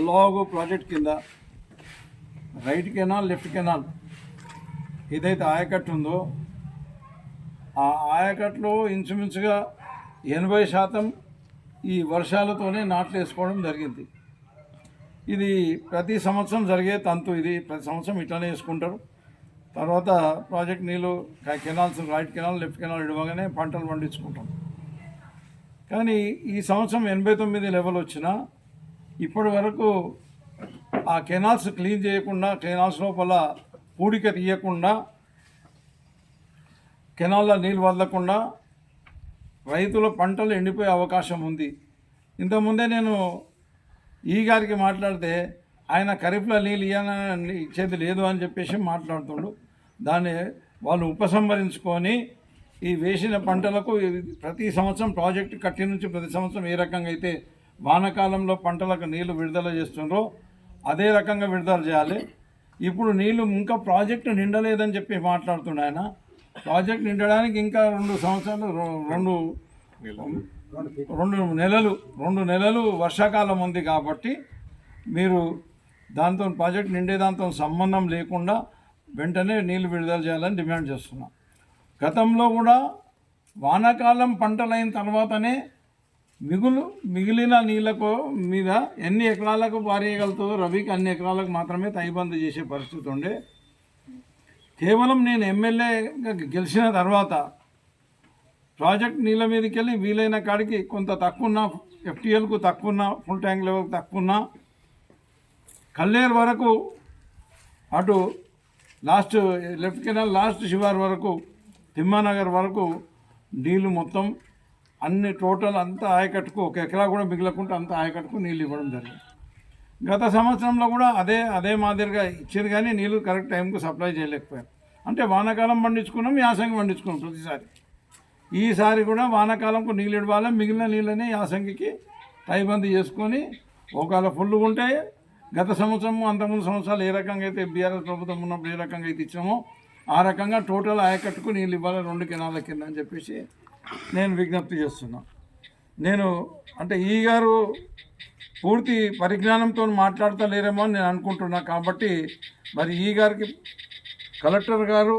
బొల్లవాగు project కింద right canal left canal ఏదైతే ఆయకట్టు ఉందో ఆ ఆయకట్టులో ఇంచుమించుగా 80% ఈ వర్షాలతోనే నాట్లు వేసుకోవడం జరిగింది. ఇది ప్రతి సంవత్సరం జరిగే తంతు. ఇది ప్రతి సంవత్సరం ఇట్లానే వేసుకుంటారు. తర్వాత ప్రాజెక్ట్ నీళ్ళు canals right canal left canal ఇవ్వగానే పంటలు పండించుకుంటాం. కానీ ఈ సంవత్సరం 89 లెవెల్ వచ్చినా ఇప్పటి వరకు ఆ కెనాల్స్ క్లీన్ చేయకుండా, కెనాల్స్ లోపల పూడిక తీయకుండా, కెనాల్లో నీళ్ళు వదలకుండా రైతుల పంటలు ఎండిపోయే అవకాశం ఉంది. ఇంతకుముందే నేను ఈ గారికి మాట్లాడితే ఆయన ఖరీఫ్లో నీళ్ళు ఇచ్చేది లేదు అని చెప్పేసి మాట్లాడుతుండు. దాన్ని వాళ్ళు ఉపసంహరించుకొని ఈ వేసిన పంటలకు ప్రతి సంవత్సరం ప్రాజెక్టు కట్టి నుంచి ప్రతి సంవత్సరం ఏ రకంగా అయితే వానాకాలంలో పంటలకు నీళ్లు విడుదల చేస్తుండ్రో అదే రకంగా విడుదల చేయాలి. ఇప్పుడు నీళ్లు ఇంకా ప్రాజెక్టు నిండలేదని చెప్పి మాట్లాడుతుండే ఆయన. ప్రాజెక్ట్ నిండడానికి ఇంకా 2 సంవత్సరాలు 2 నెలలు వర్షాకాలం ఉంది. కాబట్టి మీరు దాంతో ప్రాజెక్ట్ నిండే దాంతో సంబంధం లేకుండా వెంటనే నీళ్లు విడుదల చేయాలని డిమాండ్ చేస్తున్నాం. గతంలో కూడా వానాకాలం పంటలైన తర్వాతనే మిగిలిన నీళ్ళకు మీద ఎన్ని ఎకరాలకు పారేయగలుగుతుందో రబీకి అన్ని ఎకరాలకు మాత్రమే తైబంద్ చేసే పరిస్థితి ఉండే. కేవలం నేను ఎమ్మెల్యేగా గెలిచిన తర్వాత ప్రాజెక్ట్ నీళ్ళ మీదకి వెళ్ళి వీలైన కాడికి కొంత తక్కువ FTLకు తక్కువ, ఫుల్ ట్యాంక్ లెవెల్కి తక్కువ, కల్లేరు వరకు అటు లాస్ట్ లెఫ్ట్ కెనాల్ లాస్ట్ శివారు వరకు తిమ్మానగర్ వరకు నీళ్ళు మొత్తం అన్ని టోటల్ అంతా ఆయకట్టుకు 1 ఎకరా కూడా మిగలకుండా అంతా ఆయకట్టుకు నీళ్ళు ఇవ్వడం జరిగింది. గత సంవత్సరంలో కూడా అదే మాదిరిగా ఇచ్చారు, కానీ నీళ్ళు కరెక్ట్ టైంకు సప్లై చేయలేకపోయారు. అంటే వానాకాలం పండించుకున్నాం, యాసంగి పండించుకున్నాం ప్రతిసారి. ఈసారి కూడా వానాకాలంకు నీళ్ళు ఇవ్వాలి, మిగిలిన నీళ్ళని యాసంగికి టైబంద్ చేసుకొని ఒకవేళ ఫుల్గా ఉంటే గత సంవత్సరము అంతకుముందు సంవత్సరాలు ఏ రకంగా అయితే బీఆర్ఎస్ ప్రభుత్వం ఉన్నప్పుడు ఏ రకంగా అయితే ఇచ్చామో ఆ రకంగా టోటల్ ఆయకట్టుకు నీళ్ళు ఇవ్వాలి 2 కెనాల కింద అని చెప్పేసి నేను విజ్ఞప్తి చేస్తున్నాను. నేను అంటే ఈ గారు పూర్తి పరిజ్ఞానంతో మాట్లాడతలేరేమో అని నేను అనుకుంటున్నా. కాబట్టి మరి ఈ గారికి కలెక్టర్ గారు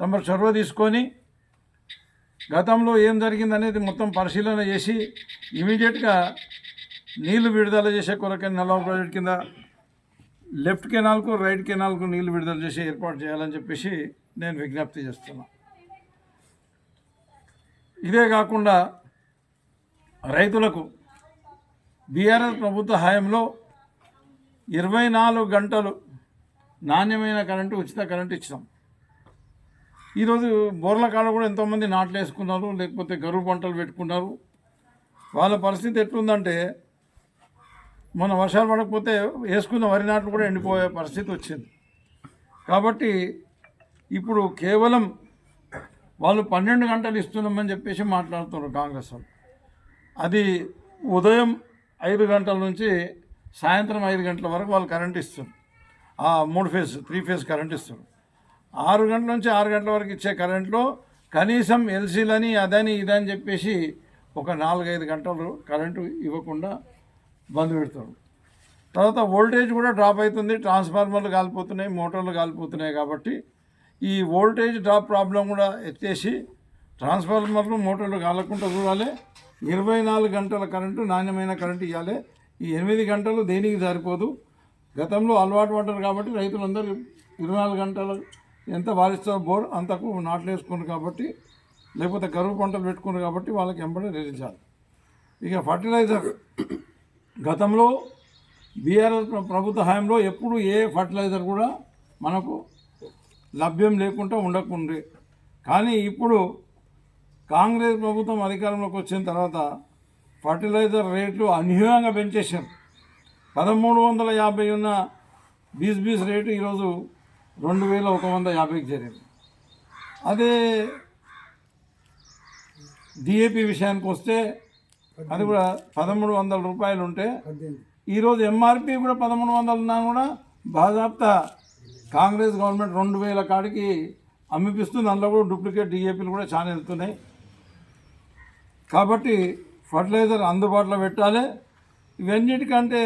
తమ చొరవ తీసుకొని గతంలో ఏం జరిగిందనేది మొత్తం పరిశీలన చేసి ఇమీడియట్గా నీళ్లు విడుదల చేసే కొరకని నల్లావు ప్రాజెక్ట్ కింద లెఫ్ట్ కెనాల్కు రైట్ కెనాల్కు నీళ్లు విడుదల చేసి ఏర్పాటు చేయాలని చెప్పేసి నేను విజ్ఞప్తి చేస్తున్నా. ఇదే కాకుండా రైతులకు బీఆర్ఎస్ ప్రభుత్వ హయాంలో 24 గంటలు నాణ్యమైన కరెంటు, ఉచిత కరెంటు ఇచ్చినాం. ఈరోజు బోర్ల కాడ కూడా ఎంతోమంది నాట్లు వేసుకున్నారు, లేకపోతే గరువు పంటలు పెట్టుకున్నారు. వాళ్ళ పరిస్థితి ఎట్లుందంటే మన వర్షాలు పడకపోతే వేసుకున్న వరి నాట్లు కూడా ఎండిపోయే పరిస్థితి వచ్చింది. కాబట్టి ఇప్పుడు కేవలం వాళ్ళు 12 గంటలు ఇస్తున్నామని చెప్పేసి మాట్లాడుతున్నారు కాంగ్రెస్ వాళ్ళు. అది ఉదయం 5 గంటల నుంచి సాయంత్రం 5 గంటల వరకు వాళ్ళు కరెంట్ ఇస్తారు. 3 ఫేజ్ కరెంట్ ఇస్తారు. 6 గంటల నుంచి 6 గంటల వరకు ఇచ్చే కరెంట్లో కనీసం ఎల్సీలని అదని ఇదని చెప్పేసి ఒక 4-5 గంటలు కరెంటు ఇవ్వకుండా బంద్ పెడతారు. తర్వాత వోల్టేజ్ కూడా డ్రాప్ అవుతుంది, ట్రాన్స్ఫార్మర్లు కాలిపోతున్నాయి, మోటార్లు కాలిపోతున్నాయి. కాబట్టి ఈ వోల్టేజ్ డ్రాప్ ప్రాబ్లం కూడా ఎత్తేసి ట్రాన్స్ఫార్మర్లు మోటార్లు కాలకుండా చూడాలి. 24 గంటల కరెంటు, నాణ్యమైన కరెంటు ఇవ్వాలి. ఈ 8 గంటలు దేనికి సరిపోదు. గతంలో అలవాటు పడ్డారు కాబట్టి రైతులందరూ 24 గంటలు ఎంత వారిస్తారో బోర్ అంతకు నాట్లు వేసుకున్నారు. కాబట్టి లేకపోతే కరువు పంటలు పెట్టుకున్నారు. కాబట్టి వాళ్ళకి ఎంబడే రిలీజాలి. ఇక ఫర్టిలైజర్ గతంలో బీఆర్ఎస్ ప్రభుత్వ హయాంలో ఎప్పుడు ఏ ఫర్టిలైజర్ కూడా మనకు లభ్యం లేకుండా ఉండకుండే. కానీ ఇప్పుడు కాంగ్రెస్ ప్రభుత్వం అధికారంలోకి వచ్చిన తర్వాత ఫర్టిలైజర్ రేట్లు అనూహ్యంగా పెంచేశారు. 1350 ఉన్న బీస్ రేటు ఈరోజు 2150కి చేరింది. అదే డిఏపి విషయానికి వస్తే అది కూడా 1300 రూపాయలు ఉంటే ఈరోజు ఎంఆర్పి కూడా 1300 ఉన్నా కూడా బాజాప్తా కాంగ్రెస్ గవర్నమెంట్ 2000 కాడికి అమ్మిపిస్తుంది. అందులో కూడా డూప్లికేట్ డిఏపీలు కూడా చాలా వెళ్తున్నాయి. కాబట్టి ఫర్టిలైజర్ అందుబాటులో పెట్టాలి. ఇవన్నిటికంటే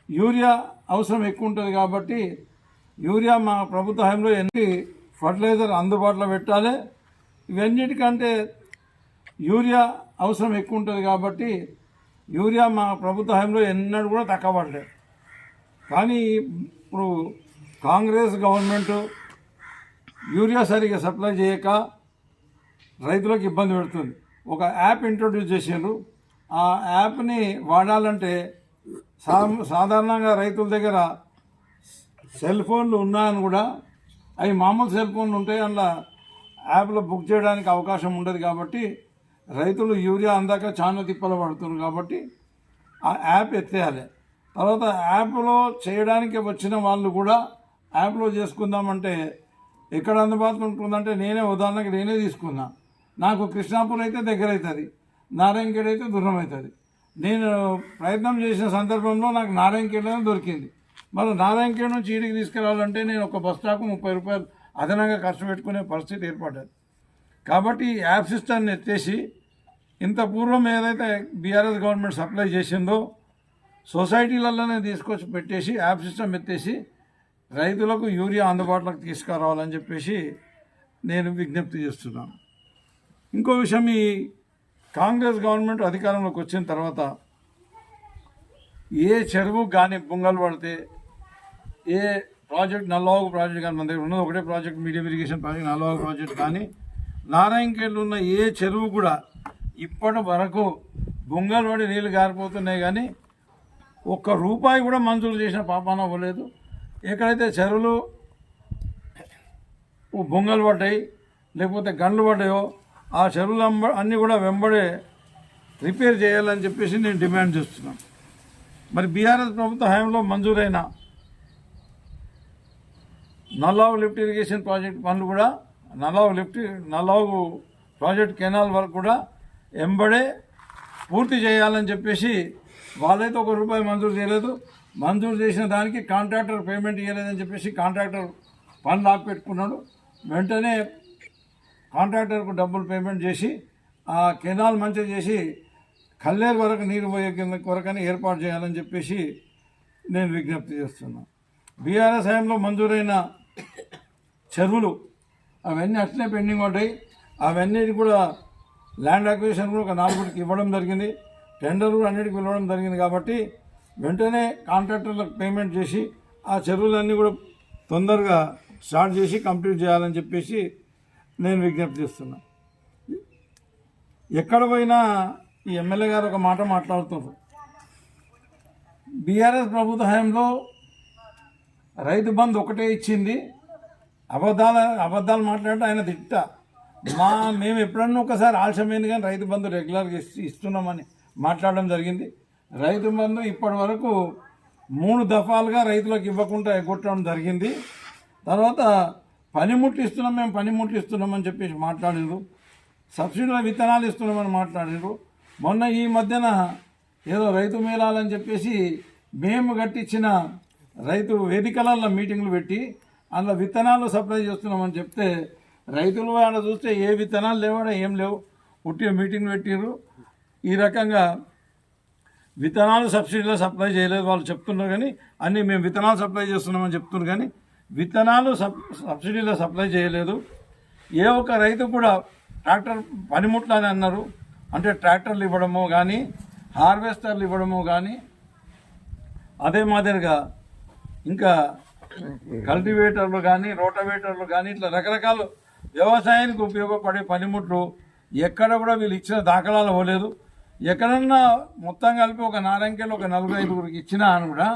యూరియా అవసరం ఎక్కువ ఉంటుంది కాబట్టి యూరియా మా ప్రభుత్వ హయాంలో ఎన్ని ఫర్టిలైజర్ అందుబాటులో పెట్టాలి. ఇవన్నిటికంటే యూరియా అవసరం ఎక్కువ ఉంటుంది కాబట్టి యూరియా మా ప్రభుత్వ హయాంలో ఎన్నడూ కూడా తక్కువ పడలేదు. కానీ ఇప్పుడు కాంగ్రెస్ గవర్నమెంట్ యూరియా సరిగ్గా సప్లై చేయక రైతులకు ఇబ్బంది పెడుతుంది. ఒక యాప్ ఇంట్రొడ్యూస్ చేసిండ్రు. ఆ యాప్ని వాడాలంటే సాధారణంగా రైతుల దగ్గర సెల్ ఫోన్లు ఉన్నాయని కూడా అవి మామూలు సెల్ ఫోన్లు ఉంటాయి, అందులో యాప్లో బుక్ చేయడానికి అవకాశం ఉండదు. కాబట్టి రైతులు యూరియా అందాక చాలా తిప్పలు పడుతున్నారు. కాబట్టి ఆ యాప్ ఎత్తేయాలి. తర్వాత యాప్లో చేయడానికి వచ్చిన వాళ్ళు కూడా యాప్లో చేసుకుందామంటే ఎక్కడ అందుబాటులో ఉంటుందంటే ఉదాహరణకి నేనే తీసుకున్నా. నాకు కృష్ణాపూర్ అయితే దగ్గర అవుతుంది, నారాయణఖేడ్ అయితే దూరం అవుతుంది. నేను ప్రయత్నం చేసిన సందర్భంలో నాకు నారాయణఖేడ్లోనే దొరికింది. మరి నారాయణఖేడ్ నుంచి ఈడికి తీసుకురావాలంటే నేను ఒక బస్ స్టాకు 30 రూపాయలు అదనంగా ఖర్చు పెట్టుకునే పరిస్థితి ఏర్పడ్డది. కాబట్టి ఈ యాప్ సిస్టమ్ని ఎత్తేసి ఇంత పూర్వం ఏదైతే బీఆర్ఎస్ గవర్నమెంట్ సప్లై చేసిందో సొసైటీలలోనే తీసుకొచ్చి పెట్టేసి యాప్ సిస్టమ్ ఎత్తేసి రైతులకు యూరియా అందుబాటులోకి తీసుకురావాలని చెప్పేసి నేను విజ్ఞప్తి చేస్తున్నాను. ఇంకో విషయం, ఈ కాంగ్రెస్ గవర్నమెంట్ అధికారంలోకి వచ్చిన తర్వాత ఏ చెరువు కానీ బొంగలు పడితే, ఏ ప్రాజెక్ట్ నల్లవాగు ప్రాజెక్ట్ కానీ మన దగ్గర ఉన్నది ఒకటే project, medium irrigation project Nallavagu project కానీ నారాయణఖేడ్లో ఉన్న ఏ చెరువు కూడా ఇప్పటి వరకు బొంగలు పడి నీళ్ళు గారిపోతున్నాయి. కానీ ఒక్క రూపాయి కూడా మంజూరు చేసిన పాపాన అవ్వలేదు. ఎక్కడైతే చెరువులు బొంగలు పడ్డాయి లేకపోతే గండ్లు పడ్డాయో ఆ చెరువులు అన్నీ కూడా వెంబడే రిపేర్ చేయాలని చెప్పేసి నేను డిమాండ్ చేస్తున్నాను. మరి బీఆర్ఎస్ ప్రభుత్వ హయాంలో మంజూరైన నల్లావు లిఫ్ట్ ఇరిగేషన్ ప్రాజెక్ట్ పనులు కూడా నల్లావు ప్రాజెక్ట్ కెనాల్ వరకు కూడా వెంబడే పూర్తి చేయాలని చెప్పేసి వాళ్ళైతే ఒక రూపాయి మంజూరు చేయలేదు. మంజూరు చేసిన దానికి కాంట్రాక్టర్ పేమెంట్ ఇవ్వలేదని చెప్పేసి కాంట్రాక్టర్ పనులు ఆపిపెట్టుకున్నాడు. వెంటనే కాంట్రాక్టర్కు డబ్బులు పేమెంట్ చేసి ఆ కెనాల్ మంచిగా చేసి కల్లేరు వరకు నీరు పోయే కొరకని ఏర్పాటు చేయాలని చెప్పేసి నేను విజ్ఞప్తి చేస్తున్నాను. బీఆర్ఎస్ హయాంలో మంజూరైన చెరువులు అవన్నీ అట్లనే పెండింగ్ ఉంటాయి. అవన్నీ కూడా ల్యాండ్ అక్విజిషన్ కూడా ఒక 4 ఇవ్వడం జరిగింది, టెండర్ కూడా అన్నిటికి పిలవడం జరిగింది. కాబట్టి వెంటనే కాంట్రాక్టర్లకు పేమెంట్ చేసి ఆ చెరువులన్నీ కూడా తొందరగా స్టార్ట్ చేసి కంప్లీట్ చేయాలని చెప్పేసి నేను విజ్ఞప్తి చేస్తున్నాను. ఎక్కడ పోయినా ఈ ఎమ్మెల్యే గారు ఒక మాట మాట్లాడుతున్నారు. బీఆర్ఎస్ ప్రభుత్వ హయాంలో రైతు బంధు ఒకటే ఇచ్చింది, అబద్ధాలు మాట్లాడితే ఆయన మేము ఎప్పుడన్నా ఒకసారి ఆలస్యమైంది కానీ రైతు బంధు రెగ్యులర్గా ఇస్తున్నామని మాట్లాడడం జరిగింది. రైతు బంధు ఇప్పటి వరకు 3 దఫాలుగా రైతులకు ఇవ్వకుండా ఎగ్గొట్టడం జరిగింది. తర్వాత పనిముట్లు ఇస్తున్నామని చెప్పేసి మాట్లాడినారు. సబ్సిడీల విత్తనాలు ఇస్తున్నామని మాట్లాడినారు. మొన్న ఈ మధ్యన ఏదో రైతు మేళాలని చెప్పేసి మేము కట్టించిన రైతు వేదికలలో మీటింగ్లు పెట్టి అందులో విత్తనాలు సప్లై చేస్తున్నామని చెప్తే రైతులు ఆడ చూస్తే ఏ విత్తనాలు లేవాడ ఏం లేవు, ఉట్టిగా మీటింగ్ పెట్టిర్రు. ఈ రకంగా విత్తనాలు సబ్సిడీలో సప్లై చేయలేదు వాళ్ళు చెప్తున్నారు. కానీ అన్నీ మేము విత్తనాలు సప్లై చేస్తున్నామని చెప్తున్నారు. కానీ విత్తనాలు సబ్సిడీలో సప్లై చేయలేదు. ఏ ఒక్క రైతు కూడా ట్రాక్టర్ పనిముట్లు అని అన్నారు, అంటే ట్రాక్టర్లు ఇవ్వడమో కానీ హార్వెస్టర్లు ఇవ్వడమో కానీ అదే మాదిరిగా ఇంకా కల్టివేటర్లు కానీ రోటవేటర్లు కానీ ఇట్లా రకరకాల వ్యవసాయానికి ఉపయోగపడే పనిముట్లు ఎక్కడ కూడా వీళ్ళు ఇచ్చిన దాఖలాలు అవ్వలేదు. ఎక్కడన్నా మొత్తం కలిపి ఒక నారాయణఖేడ్లో ఒక 4-5 ఇచ్చినా అని కూడా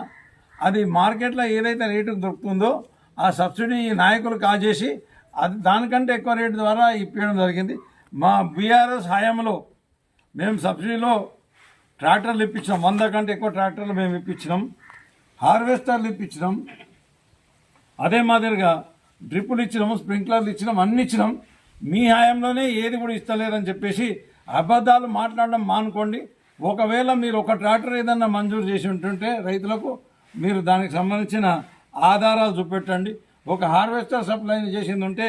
అది మార్కెట్లో ఏదైతే రేటుకు దొరుకుతుందో ఆ సబ్సిడీ నాయకులు కాజేసి అది దానికంటే ఎక్కువ రేటు ద్వారా ఇప్పించడం జరిగింది. మా బీఆర్ఎస్ హయాంలో మేము సబ్సిడీలో ట్రాక్టర్లు ఇప్పించినాం, 100 కంటే ఎక్కువ ట్రాక్టర్లు మేము ఇప్పించినాం, హార్వెస్టర్లు ఇప్పించినాం, అదే మాదిరిగా డ్రిప్పులు ఇచ్చినాము, స్ప్రింక్లర్లు ఇచ్చినాం, అన్ని ఇచ్చినాం. మీ హయాంలోనే ఏది కూడా ఇస్తలేరని చెప్పేసి అబద్ధాలు మాట్లాడడం మానుకోండి. ఒకవేళ మీరు ఒక ట్రాక్టర్ ఏదన్నా మంజూరు చేసి ఉంటుంటే రైతులకు మీరు దానికి సంబంధించిన ఆధారాలు చూపెట్టండి. ఒక హార్వెస్టర్ సప్లై చేసింది ఉంటే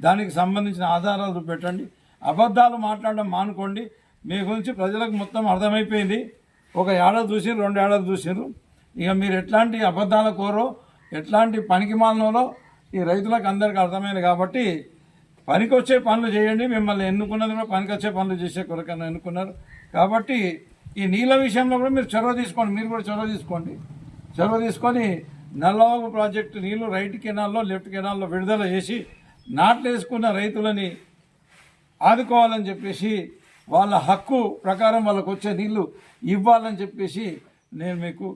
దానికి సంబంధించిన ఆధారాలు చూపెట్టండి. అబద్ధాలు మాట్లాడడం మానుకోండి. మీ గురించి ప్రజలకు మొత్తం అర్థమైపోయింది. 1 ఏడాది చూసారు, 2 ఏడాది చూసారు. ఇక మీరు ఎట్లాంటి అబద్ధాల కోరో ఎట్లాంటి పనికి మాలినోలో ఈ రైతులకు అందరికీ అర్థమైంది కాబట్టి పనికొచ్చే పనులు చేయండి. మిమ్మల్ని ఎన్నుకున్నది కూడా పనికొచ్చే పనులు చేసే కొరకన్నా ఎన్నుకున్నారు కాబట్టి ఈ నీళ్ళ విషయంలో కూడా మీరు చొరవ తీసుకోండి. మీరు కూడా చొరవ తీసుకొని నల్లవాగు ప్రాజెక్టు నీళ్లు రైట్ కెనాల్లో లెఫ్ట్ కెనాల్లో విడుదల చేసి నాట్లు వేసుకున్న రైతులని ఆదుకోవాలని చెప్పేసి వాళ్ళ హక్కు ప్రకారం వాళ్ళకు వచ్చే నీళ్లు ఇవ్వాలని చెప్పేసి నేను మీకు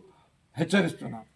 హెచ్చరిస్తున్నాను.